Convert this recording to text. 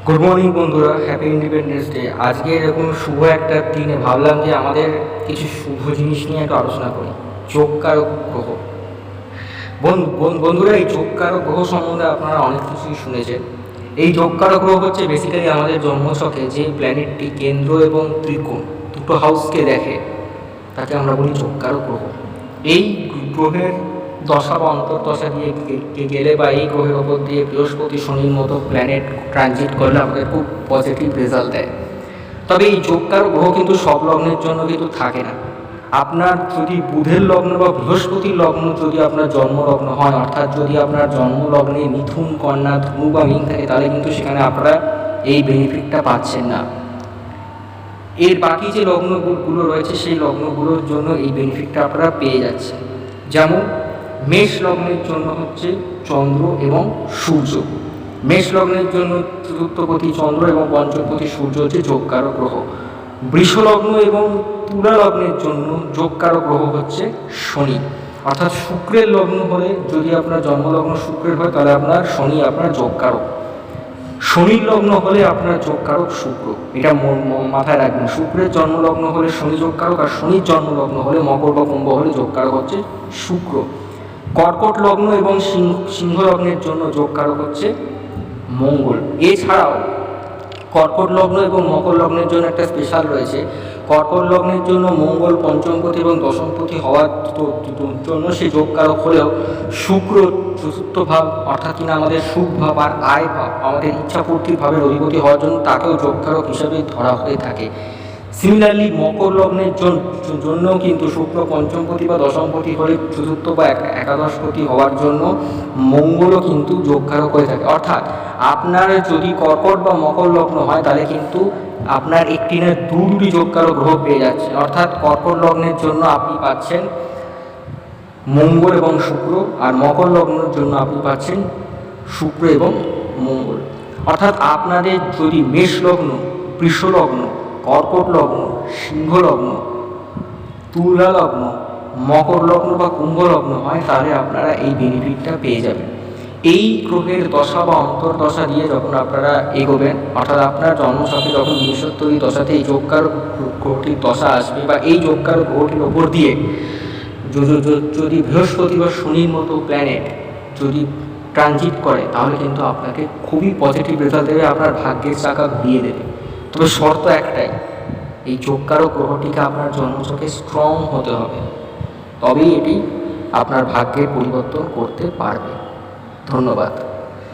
Good morning বন্ধুরা, happy independence day. আজকে এরকম শুভ একটা দিনে ভাবলাম যে আমাদের কিছু শুভ জিনিস নিয়ে একটু আলোচনা করি। যোগকারক গ্রহ। বন্ধুরা, এই যোগকারক গ্রহ সম্বন্ধে আপনারা অনেক কিছুই শুনেছেন। এই যোগকারক গ্রহ হচ্ছে বেসিক্যালি আমাদের জন্মছকে যে প্ল্যানেটটি কেন্দ্র এবং ত্রিকোণ দুটো হাউসকে দেখে, তাকে আমরা বলি যোগকারক গ্রহ। এই গ্রহের দশা বা অন্তর্দশা দিয়ে গেলে বা এই গ্রহের ওপর দিয়ে বৃহস্পতি, শনির মতো প্ল্যানেট ট্রানজিট করলে আমাদের খুব পজিটিভ রেজাল্ট দেয়। তবে এই যোগকারক গ্রহ কিন্তু সব লগ্নের জন্য কিন্তু থাকে না। আপনার যদি বুধের লগ্ন বা বৃহস্পতির লগ্ন যদি আপনার জন্মলগ্ন হয়, অর্থাৎ যদি আপনার জন্মলগ্নে মিথুন, কন্যা, ধনু বা মীন থাকে, তাহলে কিন্তু সেখানে আপনারা এই বেনিফিটটা পাচ্ছেন না। এর বাকি যে লগ্নগুলো রয়েছে সেই লগ্নগুলোর জন্য এই বেনিফিটটা আপনারা পেয়ে যাচ্ছেন। যেমন মেষ লগ্নের জন্য হচ্ছে চন্দ্র এবং সূর্য। মেষ লগ্নের জন্য চতুর্থপতি চন্দ্র এবং পঞ্চমপতি সূর্য হচ্ছে যোগকারক গ্রহ। বৃষ লগ্ন এবং তুলা লগ্নের জন্য যোগকারক গ্রহ হচ্ছে শনি। অর্থাৎ শুক্রের লগ্ন হলে, যদি আপনার জন্মলগ্ন শুক্রের হয়, তাহলে আপনার শনি আপনার যোগকারক। শনির লগ্ন হলে আপনার যোগকারক শুক্র। এটা মাথায় রাখবেন। শুক্রের জন্মলগ্ন হলে শনি যোগকারক, আর শনির জন্মলগ্ন হলে মকর বা কুম্ভ হলে যোগকারক হচ্ছে শুক্র। কর্কট লগ্ন এবং সিংহ লগ্নের জন্য যোগকারক হচ্ছে মঙ্গল। এছাড়াও কর্কট লগ্ন এবং মকর লগ্নের জন্য একটা স্পেশাল রয়েছে। কর্কট লগ্নের জন্য মঙ্গল পঞ্চমপতি এবং দশমপতি হওয়ার জন্য সে যোগকারক হলেও শুক্র চতুর্থ ভাব, অর্থাৎ কিনা আমাদের সুখ ভাব আর আয় ভাব, আমাদের ইচ্ছাপূর্তির ভাবের অধিপতি হওয়ার জন্য তাকেও যোগকারক হিসেবে ধরা হয়ে থাকে। সিমিলারলি মকর লগ্নের জন্যও কিন্তু শুক্র পঞ্চমপতি বা দশমপতি হলে চতুর্থ বা একাদশপতি হওয়ার জন্য মঙ্গলও কিন্তু যোগকারক হয়ে থাকে। অর্থাৎ আপনার যদি কর্কট বা মকর লগ্ন হয়, তাহলে কিন্তু আপনার একটি না দুটি যোগকারক গ্রহ পেয়ে যাচ্ছে। অর্থাৎ কর্কট লগ্নের জন্য আপনি পাচ্ছেন মঙ্গল এবং শুক্র, আর মকর লগ্নের জন্য আপনি পাচ্ছেন শুক্র এবং মঙ্গল। অর্থাৎ আপনাদের যদি মেষ লগ্ন, বৃষ লগ্ন, কর্কট লগ্ন, সিংহ লগ্ন, তুলা লগ্ন, মকর লগ্ন বা কুম্ভ লগ্ন হয়, তাহলে আপনারা এই বেনিফিটটা পেয়ে যাবেন। এই গ্রহের দশা বা অন্তর্দশা দিয়ে যখন আপনারা এগোবেন, অর্থাৎ আপনার জন্মছকে যখন বিংশোত্তরী দশাতে এই যোগকারক গ্রহটির দশা আসবে, বা এই যোগকারক গ্রহটির ওপর দিয়ে যদি বৃহস্পতি বা শনির মতো প্ল্যানেট যদি ট্রানজিট করে, তাহলে কিন্তু আপনাকে খুবই পজিটিভ রেজাল্ট দেবে, আপনার ভাগ্যের চাকা ঘুরিয়ে দেবে। তবে শর্ত একটাই, এই যোগকারক গ্রহটিকে আপনার জন্মছকে স্ট্রং হতে হবে, তবেই এটি আপনার ভাগ্যের পরিবর্তন করতে পারবে। ধন্যবাদ।